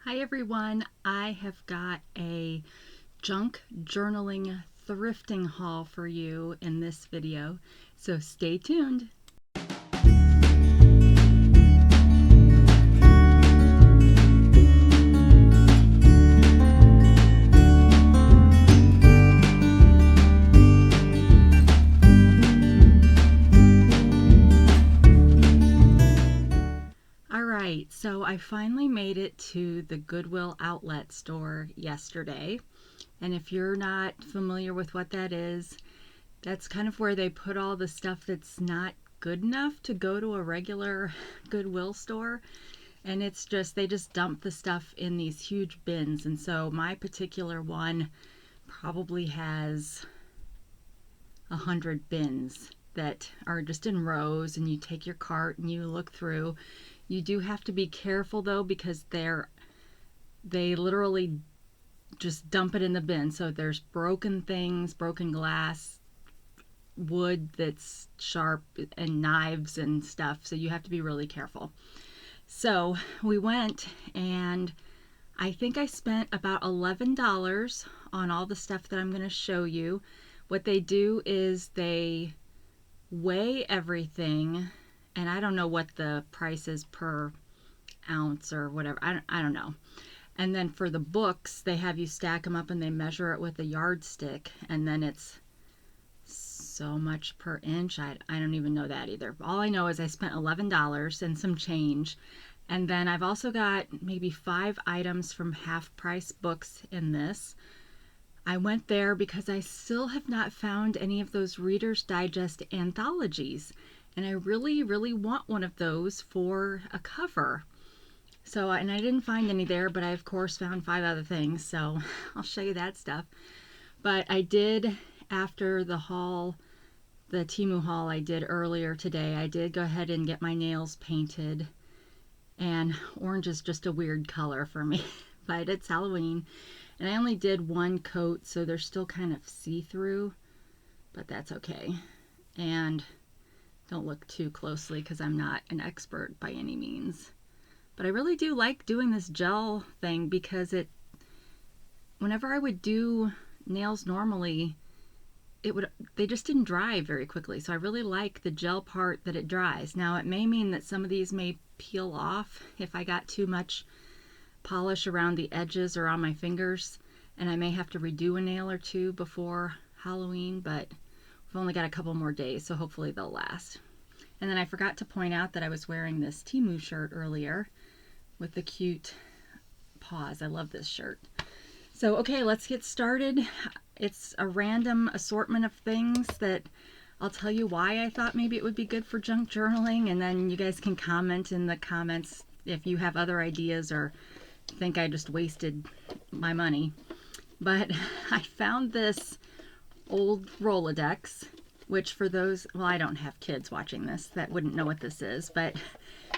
Hi everyone, I have got a junk journaling thrifting haul for you in this video, so stay tuned. Alright, so I finally made it to the Goodwill outlet store yesterday. And if you're not familiar with what that is, that's kind of where they put all the stuff that's not good enough to go to a regular Goodwill store. And it's just, they just dump the stuff in these huge bins. And so my particular one probably has 100 bins that are just in rows, and you take your cart and you look through. You do have to be careful though, because they literally just dump it in the bin. So there's broken things, broken glass, wood that's sharp, and knives and stuff. So you have to be really careful. So we went, and I think I spent about $11 on all the stuff that I'm going to show you. What they do is they weigh everything, and I don't know what the price is per ounce or whatever. I don't know. And then for the books, they have you stack them up and they measure it with a yardstick, and then it's so much per inch. I don't even know that either. All I know is I spent $11 and some change. And then I've also got maybe 5 items from Half Price Books in this. I went there because I still have not found any of those Reader's Digest anthologies. And I really, really want one of those for a cover. So, and I didn't find any there, but I of course found 5 other things. So I'll show you that stuff. But I did, after the haul, the Temu haul I did earlier today, I did go ahead and get my nails painted. And orange is just a weird color for me, but it's Halloween. And I only did 1 coat, so they're still kind of see-through, but that's okay. And don't look too closely because I'm not an expert by any means. But I really do like doing this gel thing because whenever I would do nails normally, they just didn't dry very quickly. So I really like the gel part that it dries. Now it may mean that some of these may peel off if I got too much polish around the edges or on my fingers, and I may have to redo a nail or 2 before Halloween, but we've only got a couple more days, so hopefully they'll last. And then I forgot to point out that I was wearing this Temu shirt earlier with the cute paws. I love this shirt. So okay, let's get started. It's a random assortment of things that I'll tell you why I thought maybe it would be good for junk journaling, and then you guys can comment in the comments if you have other ideas or think I just wasted my money. But I found this old Rolodex, which for those, well, I don't have kids watching this that wouldn't know what this is, but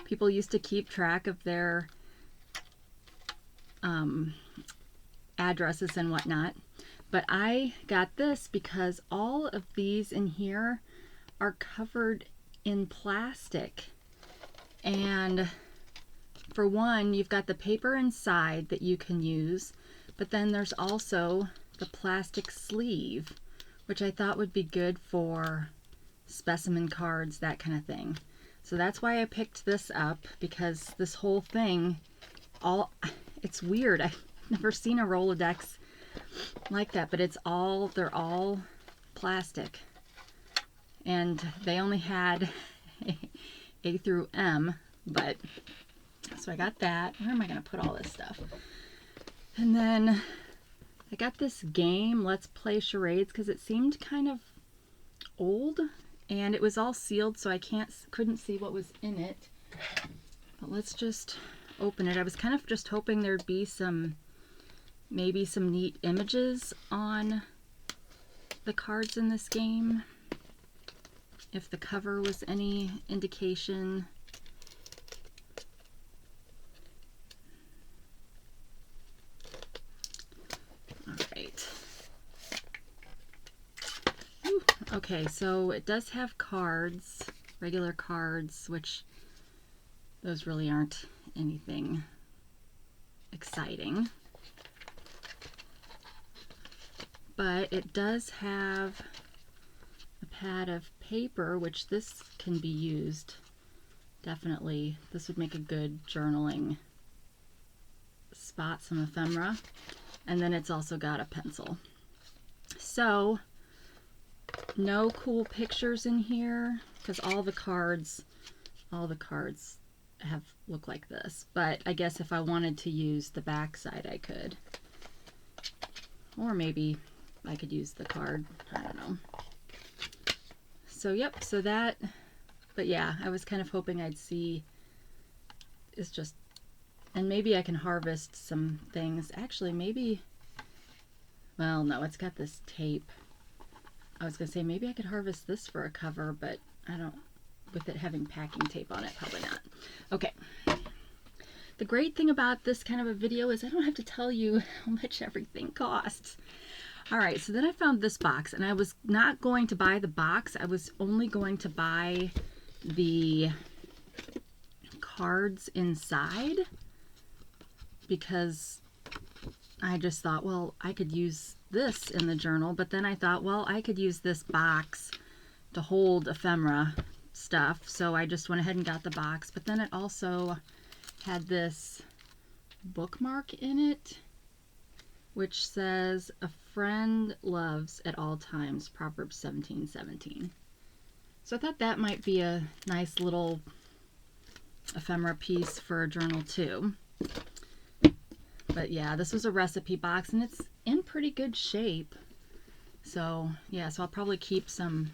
people used to keep track of their addresses and whatnot. But I got this because all of these in here are covered in plastic. And for one, you've got the paper inside that you can use, but then there's also the plastic sleeve, which I thought would be good for specimen cards, that kind of thing. So that's why I picked this up, because this whole thing, it's weird. I've never seen a Rolodex like that, but they're all plastic. And they only had A through M, but so I got that. Where am I going to put all this stuff? And then I got this game, Let's Play Charades, because it seemed kind of old, and it was all sealed, so I couldn't see what was in it. But let's just open it. I was kind of just hoping there'd be maybe some neat images on the cards in this game, if the cover was any indication. Okay, so it does have cards, regular cards, which those really aren't anything exciting. But it does have a pad of paper, which this can be used. Definitely, this would make a good journaling spot, some ephemera. And then it's also got a pencil. So, no cool pictures in here, because all the cards have look like this. But I guess if I wanted to use the back side, I could. Or maybe I could use the card. I don't know. So, yep, so that, but yeah, I was kind of hoping I'd see, it's just, and maybe I can harvest some things. Actually, maybe, well, no, it's got this tape. I was going to say maybe I could harvest this for a cover, but I don't, with it having packing tape on it, probably not. Okay. The great thing about this kind of a video is I don't have to tell you how much everything costs. All right, so then I found this box, and I was not going to buy the box. I was only going to buy the cards inside because I just thought, well, I could use this in the journal, but then I thought, well, I could use this box to hold ephemera stuff, so I just went ahead and got the box. But then it also had this bookmark in it, which says, "A friend loves at all times," Proverbs 17:17. So I thought that might be a nice little ephemera piece for a journal too. But yeah, this was a recipe box, and it's in pretty good shape. So yeah, so I'll probably keep some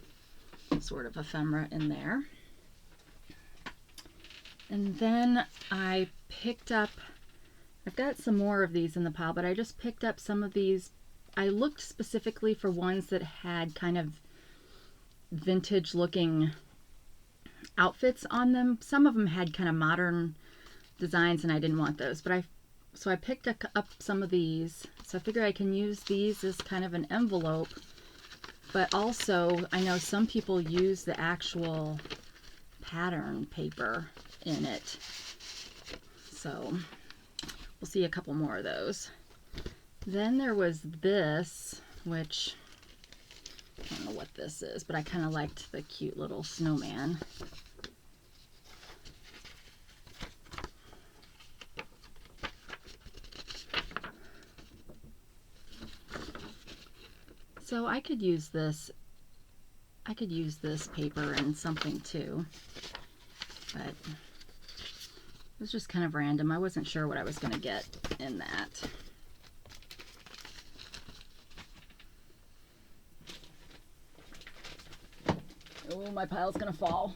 sort of ephemera in there. And then I picked up, I've got some more of these in the pile, but I just picked up some of these. I looked specifically for ones that had kind of vintage looking outfits on them. Some of them had kind of modern designs, and I didn't want those, but so I picked up some of these. So I figure I can use these as kind of an envelope, but also I know some people use the actual pattern paper in it. So we'll see a couple more of those. Then there was this, which I don't know what this is, but I kind of liked the cute little snowman. So I could use this paper in something too, but it was just kind of random. I wasn't sure what I was going to get in that. Oh, my pile's going to fall.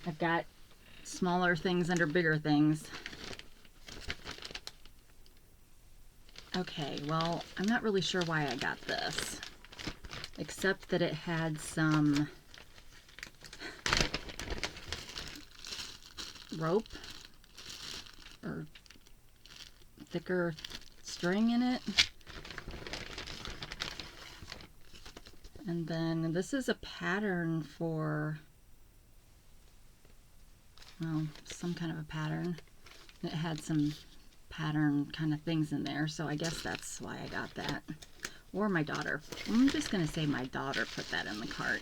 I've got smaller things under bigger things. Okay, well, I'm not really sure why I got this, except that it had some rope or thicker string in it. And then this is a pattern for, well, some kind of a pattern. It had some pattern kind of things in there, so I guess that's why I got that. Or my daughter. I'm just going to say my daughter put that in the cart.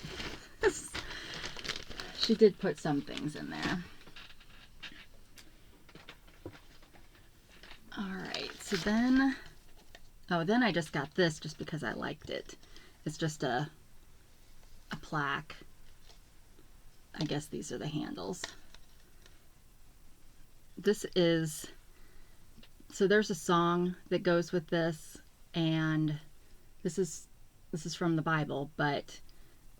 She did put some things in there. Alright, so then, oh, then I just got this just because I liked it. It's just a plaque. I guess these are the handles. This is, so there's a song that goes with this, and this is from the Bible, but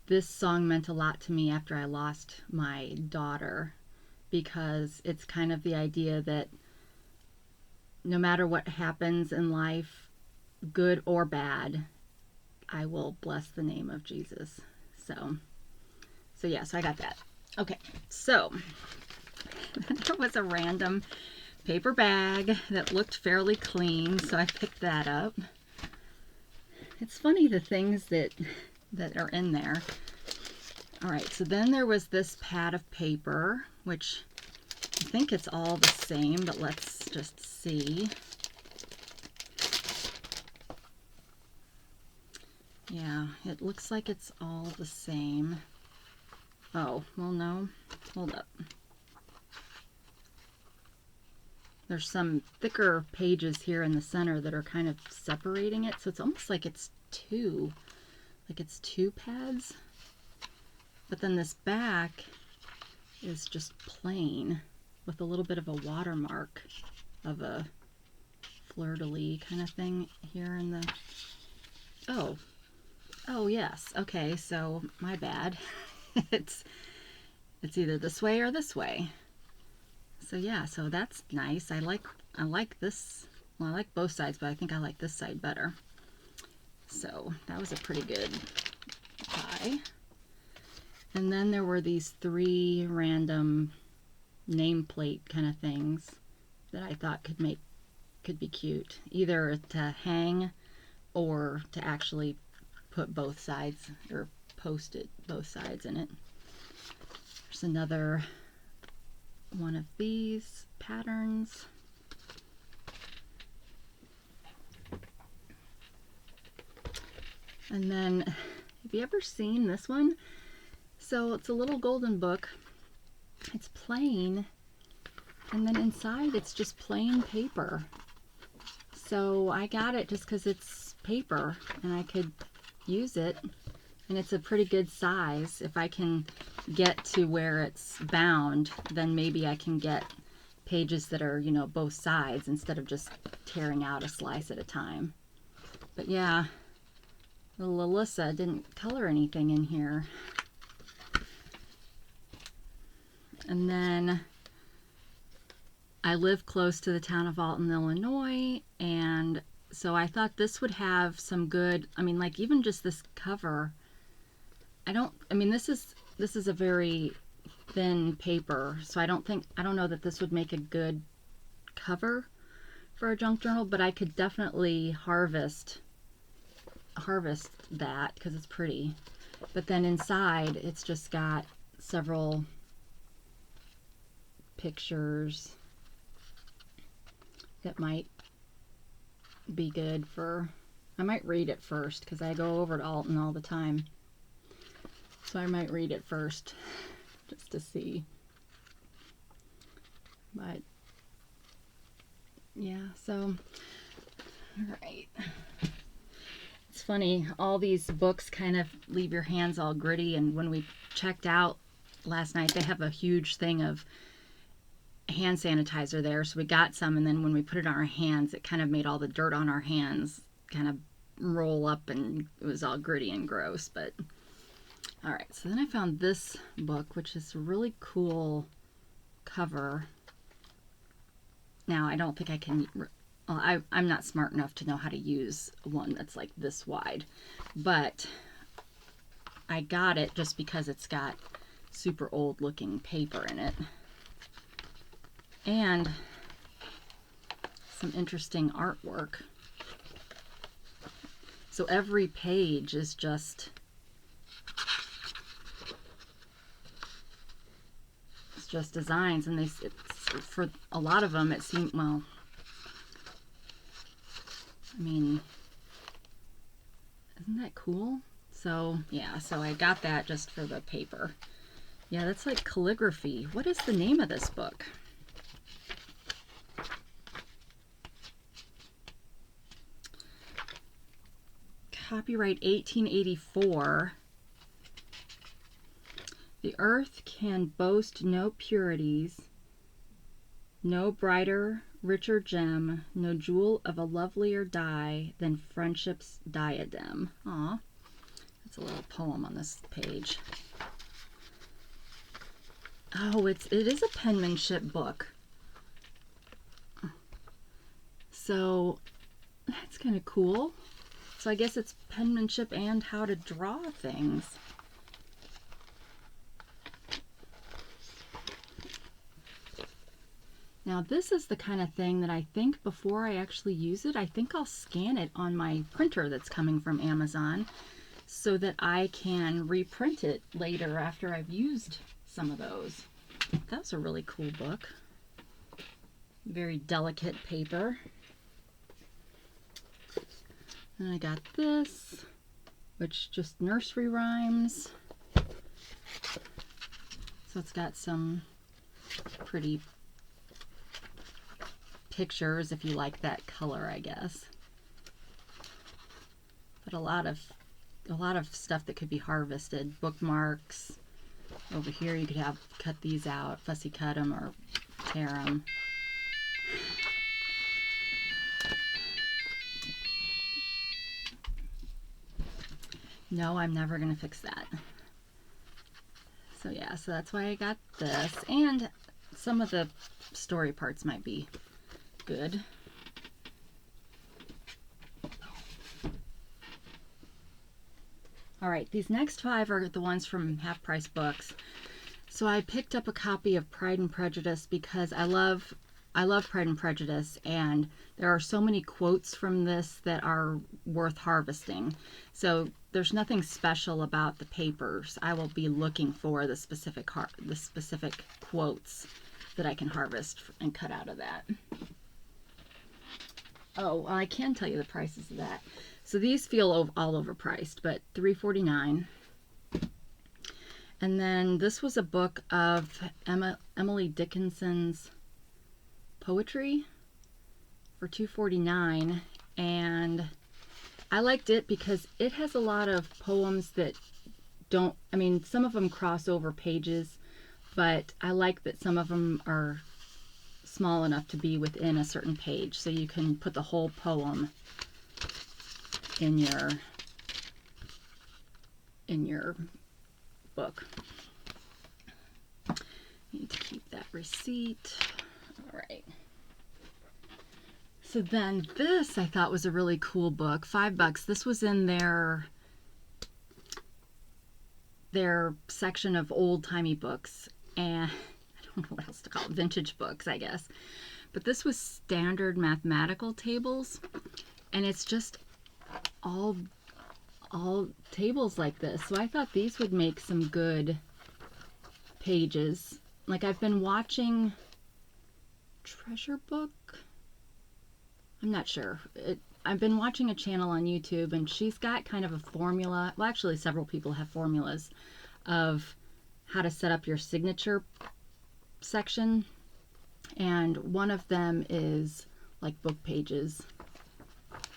this song meant a lot to me after I lost my daughter, because it's kind of the idea that no matter what happens in life, good or bad, I will bless the name of Jesus. So yeah, so I got that. Okay, so there was a random paper bag that looked fairly clean, so I picked that up. It's funny the things that are in there. All right, so then there was this pad of paper, which I think it's all the same, but let's just see. Yeah, it looks like it's all the same. Oh, well, no. Hold up. There's some thicker pages here in the center that are kind of separating it, so it's almost like it's two pads. But then this back is just plain with a little bit of a watermark of a fleur-de-lis kind of thing here in the... Oh yes, okay, so my bad. it's either this way or this way. So yeah, so that's nice. I like this. Well, I like both sides, but I think I like this side better. So that was a pretty good buy. And then there were these 3 random nameplate kind of things that I thought could be cute, either to hang or to actually put both sides or post it both sides in it. There's another one of these patterns. And then, have you ever seen this one? So it's a little golden book. It's plain, and then inside it's just plain paper. So I got it just because it's paper and I could use it, and it's a pretty good size. If I can get to where it's bound, then maybe I can get pages that are, you know, both sides instead of just tearing out a slice at a time. But yeah, little Alyssa didn't color anything in here. And then I live close to the town of Alton, Illinois, and so I thought this would have some good, I mean, like even just this cover, this is a very thin paper, so I don't know that this would make a good cover for a junk journal, but I could definitely harvest that because it's pretty. But then inside it's just got several pictures that might be good for, I might read it first because I go over to Alton all the time, so I might read it first just to see. But yeah, so all right. It's funny, all these books kind of leave your hands all gritty, and when we checked out last night, they have a huge thing of hand sanitizer there, so we got some, and then when we put it on our hands, it kind of made all the dirt on our hands kind of roll up, and it was all gritty and gross. But all right, so then I found this book, which is a really cool cover. Now I don't think I can, well, I'm not smart enough to know how to use one that's like this wide, but I got it just because it's got super old looking paper in it and some interesting artwork. So every page is just, it's just designs, and for a lot of them it seemed, well, I mean, isn't that cool? So yeah, so I got that just for the paper. Yeah, that's like calligraphy. What is the name of this book? Copyright 1884. The earth can boast no purities, no brighter, richer gem, no jewel of a lovelier dye than friendship's diadem. Aw, that's a little poem on this page. Oh, it is a penmanship book. So that's kind of cool. So I guess it's penmanship and how to draw things. Now this is the kind of thing that I think before I actually use it, I think I'll scan it on my printer that's coming from Amazon so that I can reprint it later after I've used some of those. That's a really cool book. very delicate paper. And I got this, which just nursery rhymes. So it's got some pretty pictures if you like that color, I guess. But a lot of stuff that could be harvested. Bookmarks. Over here you could have cut these out, fussy cut them or tear them. No, I'm never going to fix that. So yeah, so that's why I got this. And some of the story parts might be good. All right, these next 5 are the ones from Half Price Books. So I picked up a copy of Pride and Prejudice because I love Pride and Prejudice, and there are so many quotes from this that are worth harvesting. So there's nothing special about the papers. I will be looking for the specific quotes that I can harvest and cut out of that. Oh, well, I can tell you the prices of that. So these feel all overpriced, but $3.49. And then this was a book of Emily Dickinson's poetry for $2.49, and I liked it because it has a lot of poems that don't, I mean, some of them cross over pages, but I like that some of them are small enough to be within a certain page, so you can put the whole poem in your book. Need to keep that receipt. All right. So then this I thought was a really cool book. $5. This was in their section of old-timey books, and I don't know what else to call it, vintage books, I guess. But this was standard mathematical tables, and it's just all tables like this. So I thought these would make some good pages. Like, I've been watching Treasure Book. I'm not sure. I've been watching a channel on YouTube, and she's got kind of a formula. Well, actually, several people have formulas of how to set up your signature section. And one of them is like book pages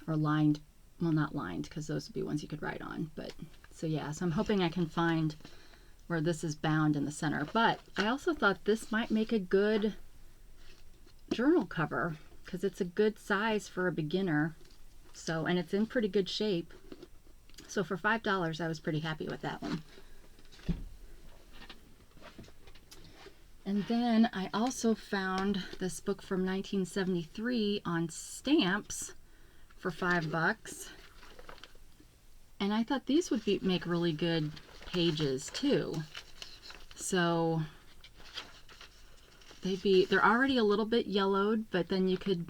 or lined. Well, not lined, because those would be ones you could write on. But so yeah, so I'm hoping I can find where this is bound in the center. But I also thought this might make a good journal cover because it's a good size for a beginner. So, and it's in pretty good shape. So for $5, I was pretty happy with that one. And then I also found this book from 1973 on stamps for $5. And I thought these would make really good pages too. So they're already a little bit yellowed, but then you could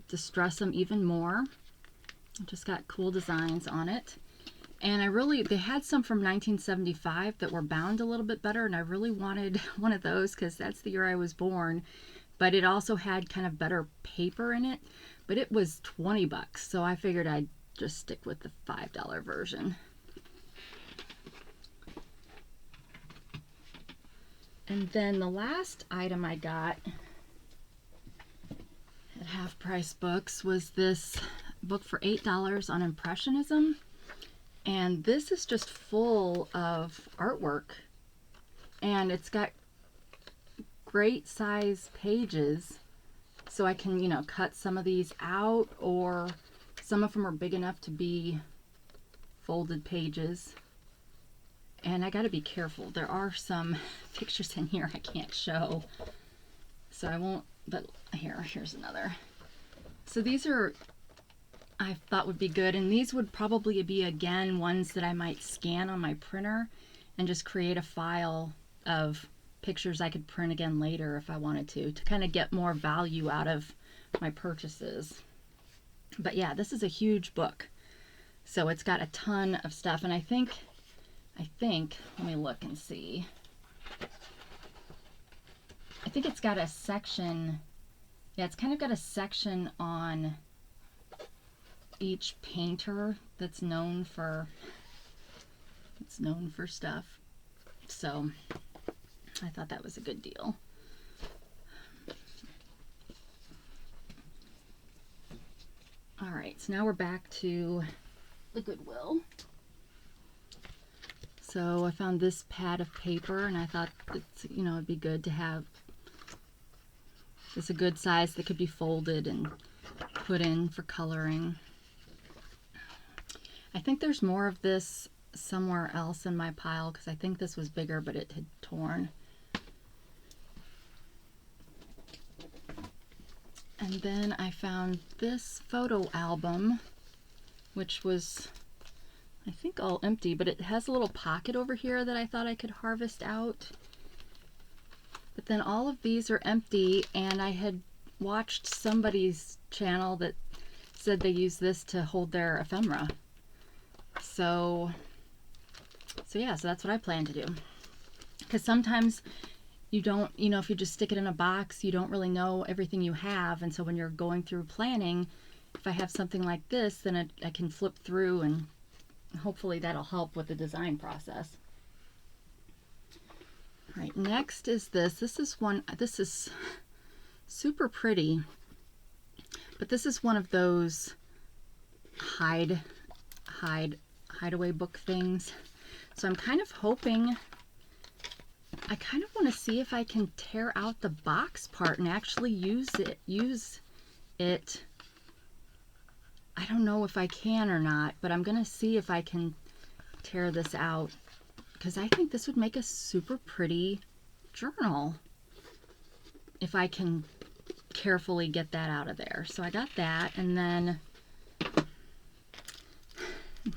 distress them even more. Just got cool designs on it. And they had some from 1975 that were bound a little bit better, and I really wanted one of those because that's the year I was born. But it also had kind of better paper in it. But it was $20, so I figured I'd just stick with the $5 version. And then the last item I got at Half Price Books was this book for $8 on Impressionism. And this is just full of artwork. And it's got great size pages. So I can, cut some of these out, or some of them are big enough to be folded pages. And I got to be careful. There are some pictures in here I can't show. So I won't, but here's another. So these are, I thought would be good. And these would probably be, again, ones that I might scan on my printer and just create a file of pictures I could print again later if I wanted to kind of get more value out of my purchases. But yeah, this is a huge book. So it's got a ton of stuff. And I think, let me look and see. I think it's got a section Yeah, it's kind of got a section on each painter that's known for stuff. So I thought that was a good deal. All right, so now we're back to the Goodwill. So I found this pad of paper, and I thought it's, you know, it'd be good to have this a good size that could be folded and put in for coloring. I think there's more of this somewhere else in my pile because I think this was bigger, but it had torn. And then I found this photo album, which was, I think, all empty, but it has a little pocket over here that I thought I could harvest out. But then all of these are empty, and I had watched somebody's channel that said they use this to hold their ephemera. So yeah, so that's what I plan to do. Because sometimes you don't, you know, if you just stick it in a box, you don't really know everything you have. And so when you're going through planning, if I have something like this, then I can flip through, and hopefully that'll help with the design process. All right, next is this. This is super pretty, but this is one of those hideaway book things. So I'm kind of hoping, I kind of want to see if I can tear out the box part and actually use it. I don't know if I can or not, but I'm going to see if I can tear this out, because I think this would make a super pretty journal if I can carefully get that out of there. So I got that, and then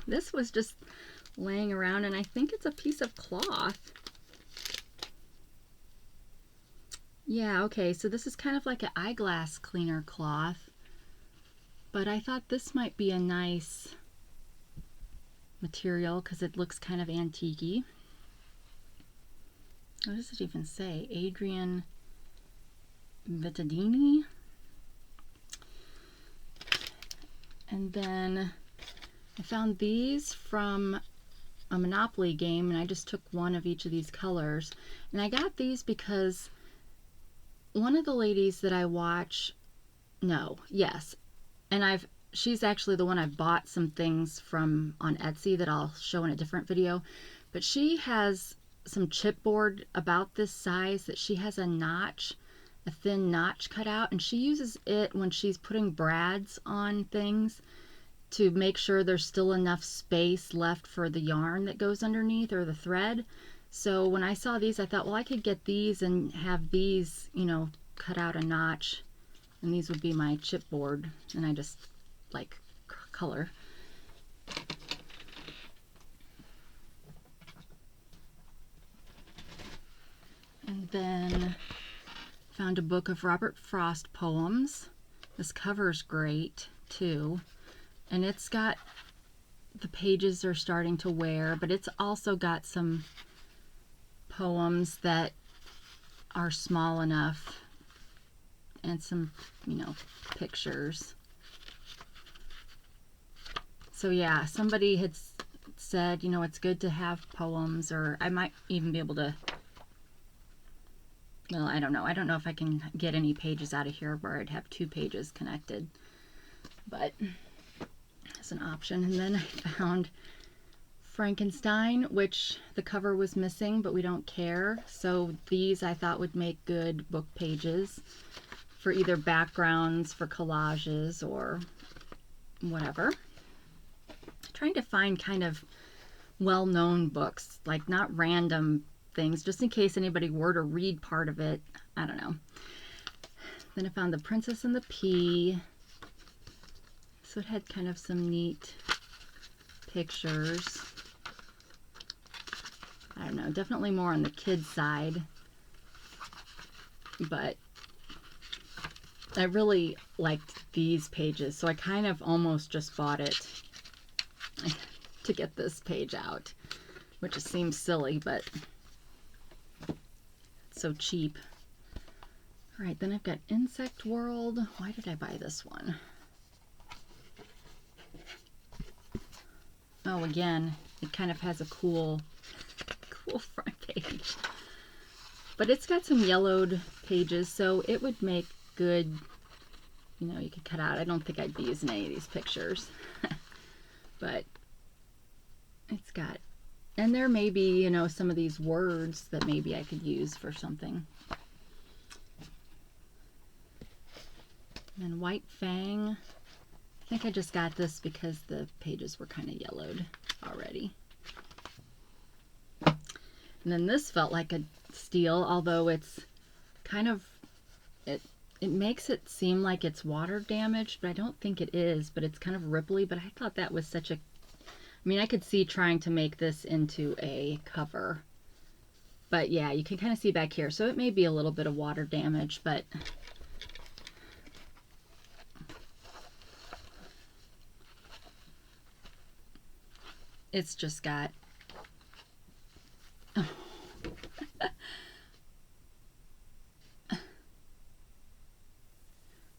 this was just laying around, and I think it's a piece of cloth. Yeah, okay, so this is kind of like an eyeglass cleaner cloth, but I thought this might be a nice material because it looks kind of antique-y. What does it even say? Adrian Vittadini. And then I found these from a Monopoly game, and I just took one of each of these colors. And I got these because one of the ladies that I watch, and she's actually the one I've bought some things from on Etsy that I'll show in a different video, but she has some chipboard about this size that she has a thin notch cut out, and she uses it when she's putting brads on things to make sure there's still enough space left for the yarn that goes underneath, or the thread. So when I saw these, I thought, well, I could get these and have these, you know, cut out a notch, and these would be my chipboard, and I just like color. And then found a book of Robert Frost poems. This cover's great too, and it's got, the pages are starting to wear, but it's also got some poems that are small enough, and some, you know, pictures. So yeah, somebody had said, you know, it's good to have poems, or I might even be able to, well, I don't know. I don't know if I can get any pages out of here where I'd have two pages connected, but it's an option. And then I found Frankenstein, which the cover was missing, but we don't care. So these I thought would make good book pages for either backgrounds, for collages, or whatever. Trying to find kind of well-known books, like not random things, just in case anybody were to read part of it. I don't know. Then I found The Princess and the Pea. So it had kind of some neat pictures. I don't know, definitely more on the kids side, but I really liked these pages, so I kind of almost just bought it to get this page out, which just seems silly, but it's so cheap. All right, then I've got Insect World. Why did I buy this one? Oh, again, it kind of has a cool front page. But it's got some yellowed pages, so it would make good, you know, you could cut out. I don't think I'd be using any of these pictures. But it's got, and there may be, you know, some of these words that maybe I could use for something. And White Fang. I think I just got this because the pages were kind of yellowed already. And then this felt like a steal, although it's kind of, it makes it seem like it's water damaged, but I don't think it is, but it's kind of ripply. But I thought that was such a, I mean, I could see trying to make this into a cover. But yeah, you can kind of see back here. So it may be a little bit of water damage, but it's just got, oh.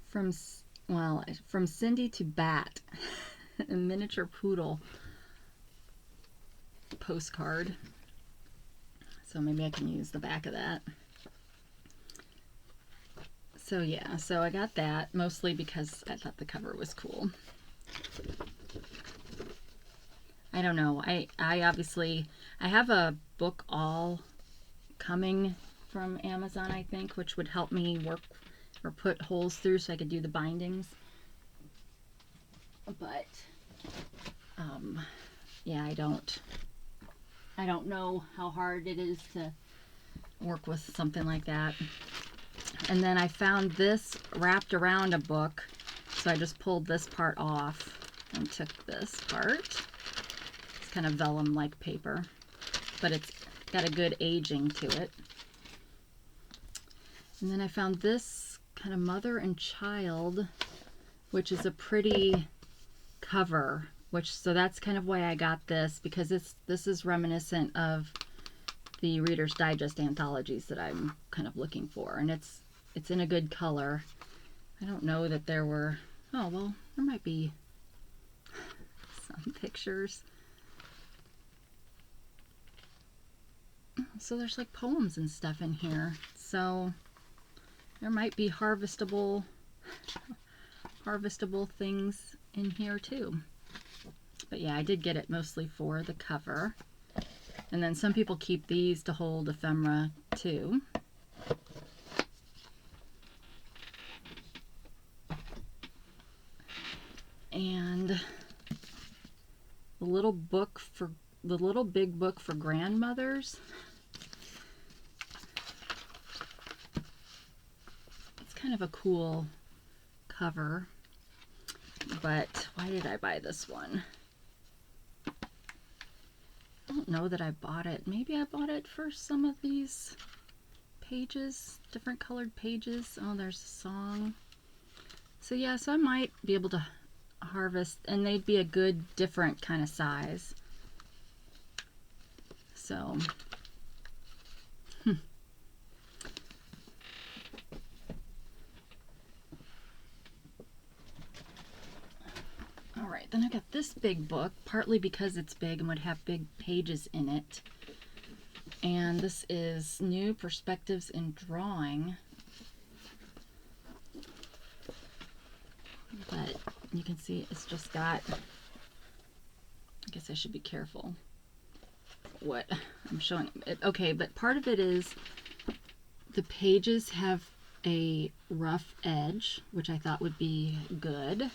From Cindy to Bat, a miniature poodle postcard. So maybe I can use the back of that. So yeah, so I got that mostly because I thought the cover was cool. I don't know. I obviously, I have a book all coming from Amazon, I think, which would help me work or put holes through so I could do the bindings. But yeah, I don't know how hard it is to work with something like that. And then I found this wrapped around a book, so I just pulled this part off and took this part. It's kind of vellum like paper, but it's got a good aging to it. And then I found this kind of mother and child, which is a pretty cover, so that's kind of why I got this, because this is reminiscent of the Reader's Digest anthologies that I'm kind of looking for, and it's in a good color. I don't know that there were, oh well, there might be some pictures. So there's like poems and stuff in here, so there might be harvestable things in here too. But yeah, I did get it mostly for the cover. And then some people keep these to hold ephemera too. And the little big book for grandmothers. Kind of a cool cover, but why did I buy this one? I don't know that I bought it. Maybe I bought it for some of these pages, different colored pages. Oh, there's a song. So yeah, so I might be able to harvest, and they'd be a good different kind of size. So Alright, then I got this big book, partly because it's big and would have big pages in it. And this is New Perspectives in Drawing. But you can see it's just got, I guess I should be careful what I'm showing. Okay, but part of it is the pages have a rough edge, which I thought would be good.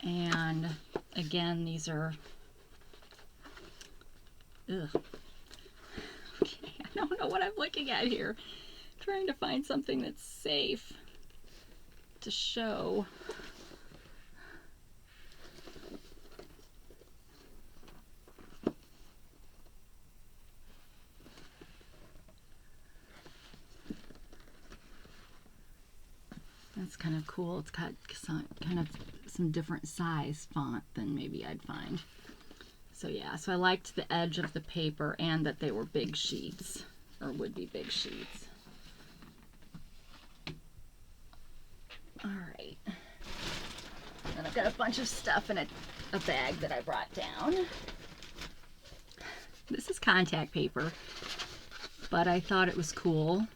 And again, these are, ugh. Okay, I don't know what I'm looking at here. I'm trying to find something that's safe to show. That's kind of cool. It's got some different size font than maybe I'd find. So yeah, so I liked the edge of the paper and that they were big sheets, or would be big sheets. All right. And I've got a bunch of stuff in a bag that I brought down. This is contact paper, but I thought it was cool,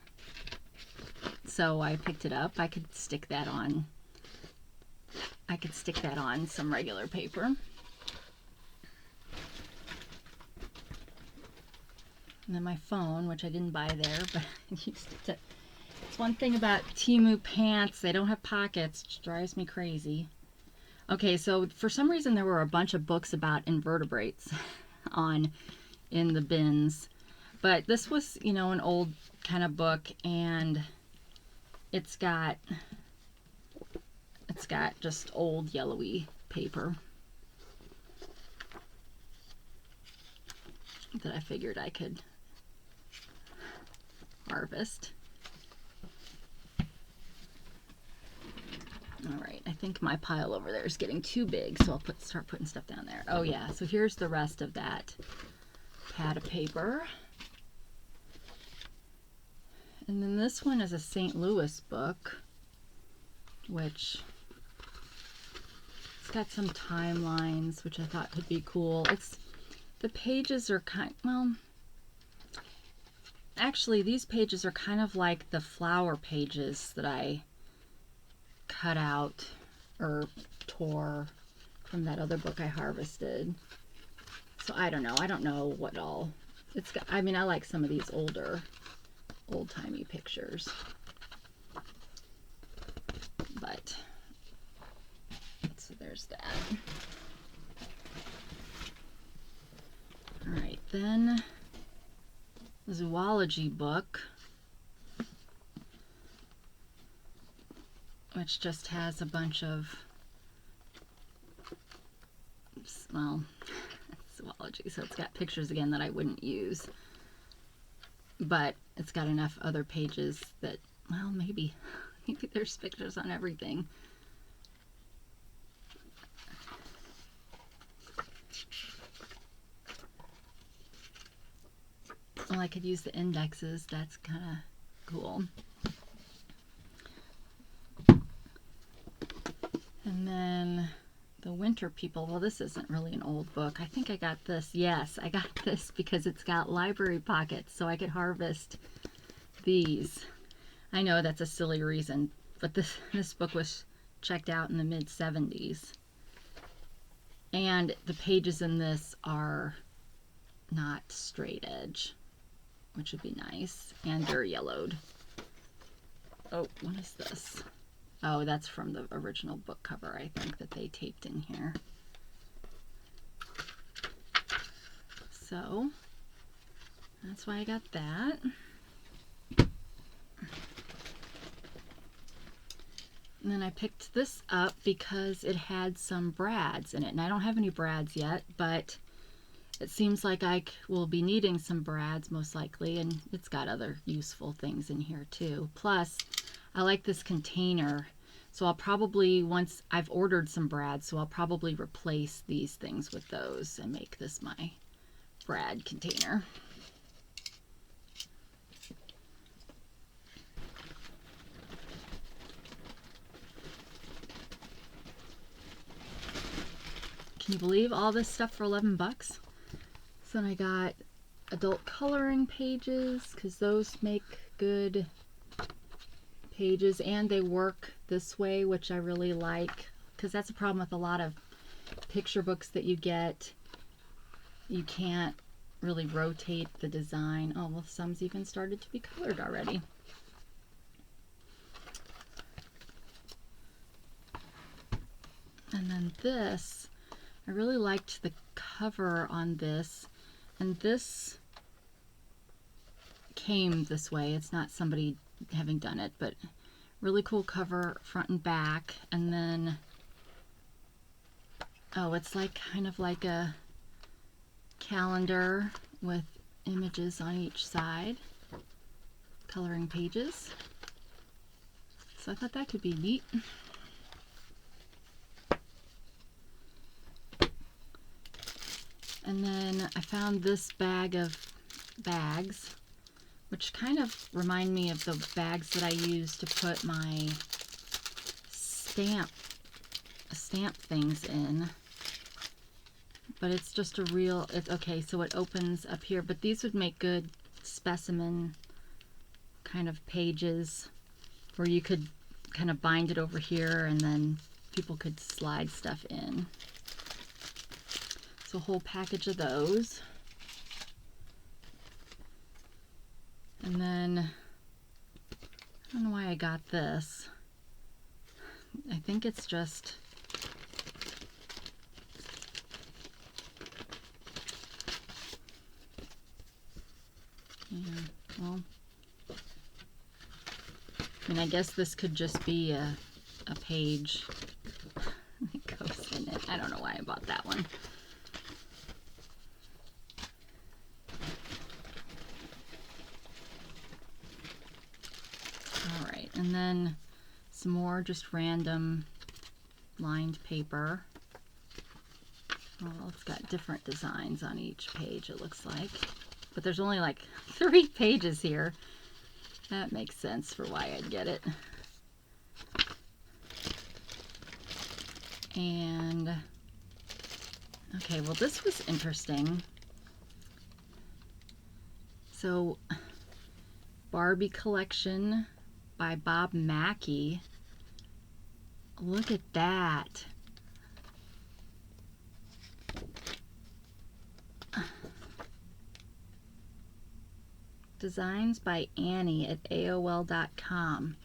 so I picked it up. I could stick that on. I could stick that on some regular paper. And then my phone, which I didn't buy there, but I used it to. It's one thing about Temu pants, they don't have pockets, which drives me crazy. Okay, so for some reason there were a bunch of books about invertebrates in the bins. But this was, you know, an old kind of book, and it's got just old yellowy paper that I figured I could harvest. All right, I think my pile over there is getting too big, so I'll start putting stuff down there. Oh yeah, so here's the rest of that pad of paper. And then this one is a St. Louis book, which it's got some timelines, which I thought could be cool. The pages are well, actually these pages are kind of like the flower pages that I cut out or tore from that other book I harvested. So I don't know what all it's got. I mean, I like some of these old-timey pictures, but so there's that. All right, then the zoology book, which just has a bunch of, well, zoology, so it's got pictures again that I wouldn't use, but it's got enough other pages that, well, maybe there's pictures on everything. Well, I could use the indexes. That's kind of cool. And then the Winter People. Well, this isn't really an old book. I think I got this. Yes, I got this because it's got library pockets, so I could harvest these. I know that's a silly reason, but this book was checked out in the mid-70s. And the pages in this are not straight edge, which would be nice. And they're yellowed. Oh, what is this? Oh, that's from the original book cover, I think, that they taped in here. So, that's why I got that. And then I picked this up because it had some brads in it. And I don't have any brads yet, but it seems like I will be needing some brads most likely. And it's got other useful things in here too. Plus, I like this container. So I'll probably, once I've ordered some brads, so I'll probably replace these things with those and make this my brad container. Can you believe all this stuff for 11 bucks? So then I got adult coloring pages, because those make good pages and they work this way, which I really like, because that's a problem with a lot of picture books that you get. You can't really rotate the design. Oh, well, some's even started to be colored already. And then this, I really liked the cover on this, and this came this way. It's not somebody having done it, but really cool cover front and back. And then, oh, it's like kind of like a calendar with images on each side, coloring pages. So I thought that could be neat. And then I found this bag of bags, which kind of remind me of the bags that I use to put my stamp things in, but it's just a real, okay, so it opens up here, but these would make good specimen kind of pages where you could kind of bind it over here and then people could slide stuff in. So a whole package of those. And then, I don't know why I got this. I think it's just, yeah, well, I mean, I guess this could just be a page that goes in it. I don't know why I bought that one. All right, and then some more just random lined paper. Well, it's got different designs on each page, it looks like. But there's only like 3 pages here. That makes sense for why I'd get it. And, okay, well, this was interesting. So, Barbie collection by Bob Mackie. Look at that. Designs by Annie at AOL.com.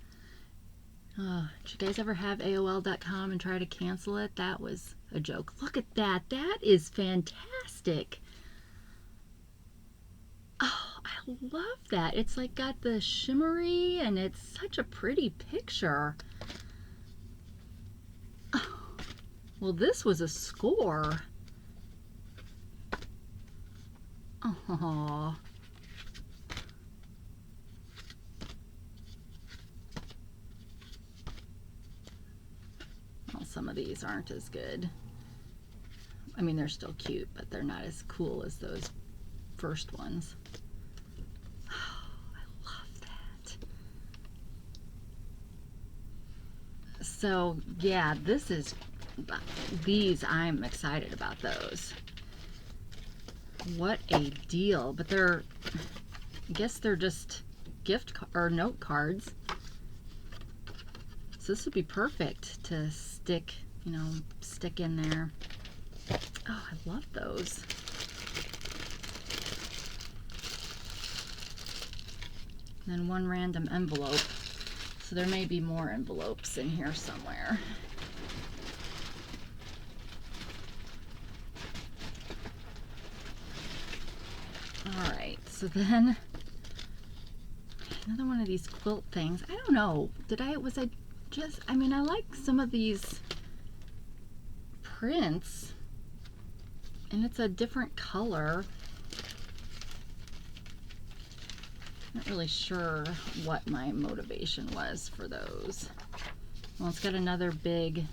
Oh, did you guys ever have AOL.com and try to cancel it? That was a joke. Look at that. That is fantastic. Oh, I love that. It's like got the shimmery and it's such a pretty picture. Oh, well, this was a score. Oh. Some of these aren't as good. I mean, they're still cute, but they're not as cool as those first ones. Oh, I love that. So, yeah, these, I'm excited about those. What a deal. But I guess they're just gift or note cards. So this would be perfect to stick in there. Oh, I love those. And then one random envelope. So there may be more envelopes in here somewhere. All right, so then another one of these quilt things. I don't know, I mean, I like some of these prints, and it's a different color. Not really sure what my motivation was for those. Well, it's got another big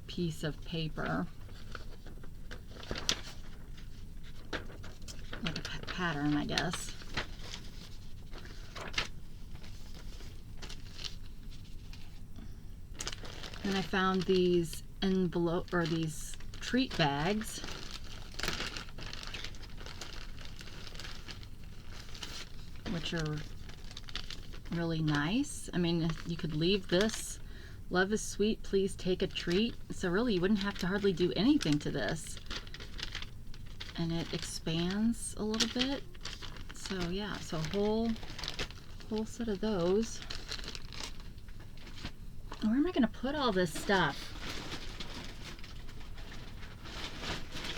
piece of paper, like a pattern, I guess. And I found these these treat bags. Which are really nice. I mean, you could leave this, love is sweet, please take a treat. So really, you wouldn't have to hardly do anything to this. And it expands a little bit. So yeah, so a whole set of those. Where am I going to put all this stuff?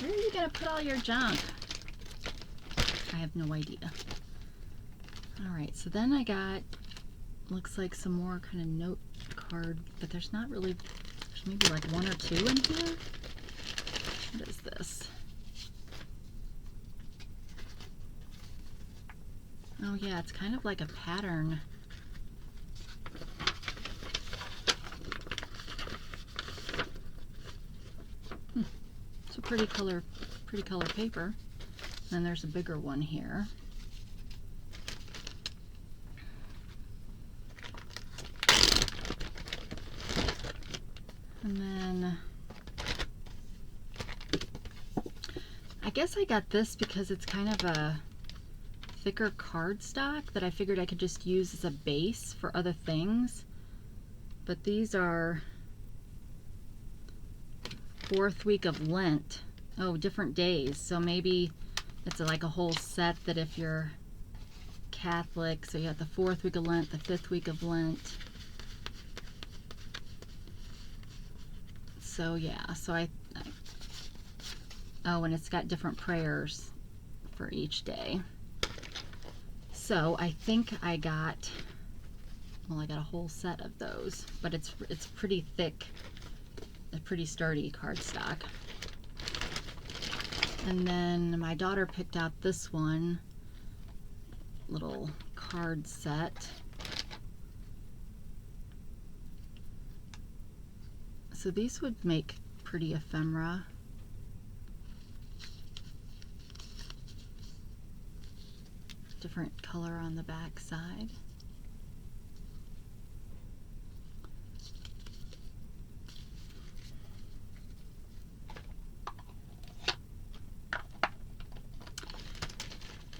Where are you going to put all your junk? I have no idea. Alright, so then I got, looks like some more kind of note card, but there's not really, there's maybe like 1 or 2 in here. What is this? Oh yeah, it's kind of like a pattern. It's a pretty color paper. Then there's a bigger one here. And then I guess I got this because it's kind of a thicker cardstock that I figured I could just use as a base for other things. But these are 4th week of Lent. Oh, different days. So maybe it's like a whole set that if you're Catholic, so you have the 4th week of Lent, the 5th week of Lent. So yeah, so oh, and it's got different prayers for each day. So I think I got, well, I got a whole set of those, but it's pretty thick, a pretty sturdy cardstock. And then my daughter picked out this one, little card set. So these would make pretty ephemera. Different color on the back side.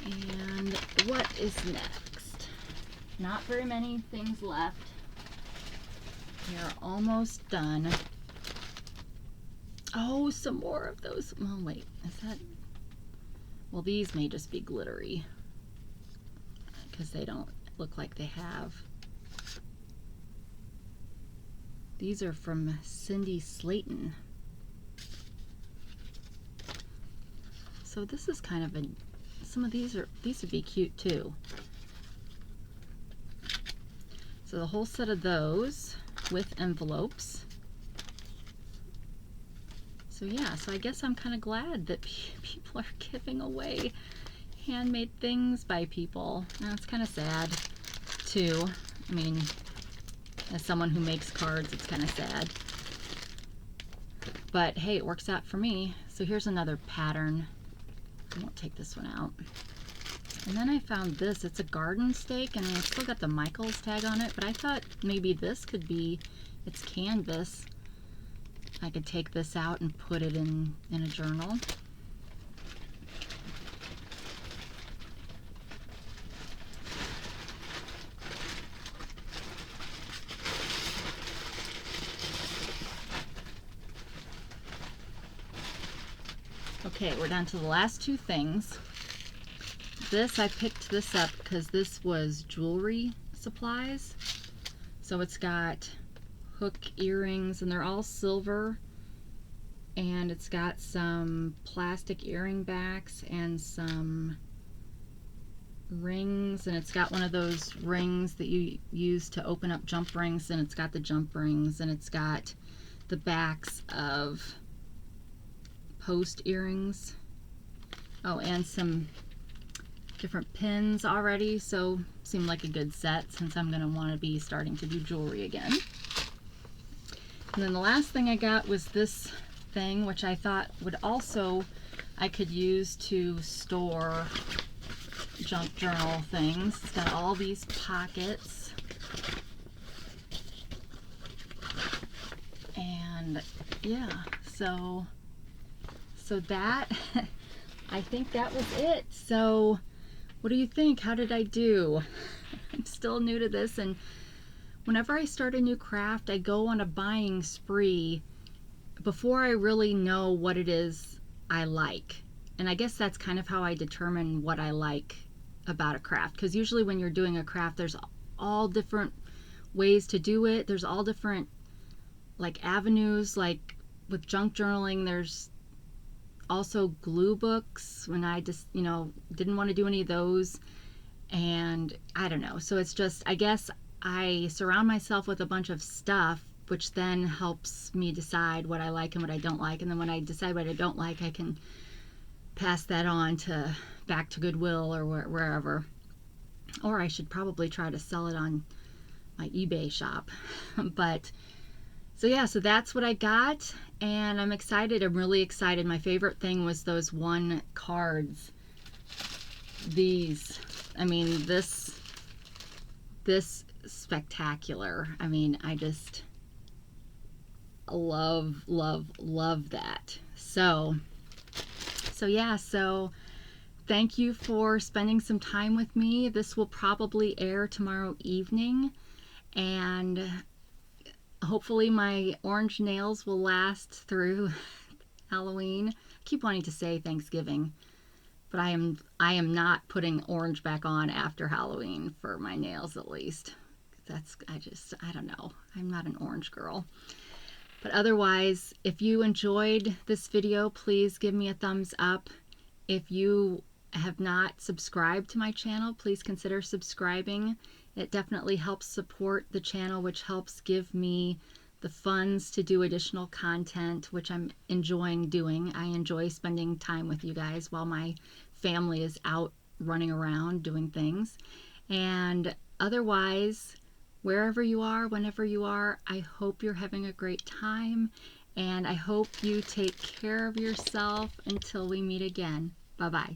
And what is next? Not very many things left. We are almost done. Oh, some more of those. Oh, wait, is that? Well, these may just be glittery because they don't look like they have. These are from Cindy Slayton. So this is kind of a, some of these would be cute too. So the whole set of those with envelopes. So yeah, so I guess I'm kind of glad that people are giving away handmade things by people. Now it's kind of sad too. I mean, as someone who makes cards, it's kind of sad. But hey, it works out for me. So here's another pattern. I won't take this one out. And then I found this. It's a garden stake, and it's still got the Michaels tag on it, but I thought maybe this could be, it's canvas. I could take this out and put it in a journal. Okay, we're down to the last two things. This, I picked this up because this was jewelry supplies. So it's got hook earrings, and they're all silver. And it's got some plastic earring backs and some rings. And it's got one of those rings that you use to open up jump rings. And it's got the jump rings. And it's got the backs of post earrings. Oh, and some different pins already, so seemed like a good set since I'm going to want to be starting to do jewelry again. And then the last thing I got was this thing, which I thought would also, I could use to store junk journal things. It's got all these pockets. And yeah, so that, I think that was it. So what do you think? How did I do? I'm still new to this, and whenever I start a new craft, I go on a buying spree before I really know what it is I like. And I guess that's kind of how I determine what I like about a craft, because usually when you're doing a craft, there's all different ways to do it. There's all different like avenues. Like with junk journaling, there's also glue books, when I just, you know, didn't want to do any of those. And I don't know, so it's just, I guess I surround myself with a bunch of stuff, which then helps me decide what I like and what I don't like. And then when I decide what I don't like, I can pass that on to back to Goodwill or wherever. Or I should probably try to sell it on my eBay shop. But so yeah, so that's what I got, and I'm excited. I'm really excited. My favorite thing was those one cards. These, I mean, this spectacular. I mean, I just love, love, love that. So yeah, so thank you for spending some time with me. This will probably air tomorrow evening, and hopefully my orange nails will last through Halloween. I keep wanting to say Thanksgiving, but I am not putting orange back on after Halloween for my nails, at least. I don't know. I'm not an orange girl. But otherwise, if you enjoyed this video, please give me a thumbs up. If you have not subscribed to my channel, please consider subscribing. It definitely helps support the channel, which helps give me the funds to do additional content, which I'm enjoying doing. I enjoy spending time with you guys while my family is out running around doing things. And otherwise, wherever you are, whenever you are, I hope you're having a great time, and I hope you take care of yourself until we meet again. Bye-bye.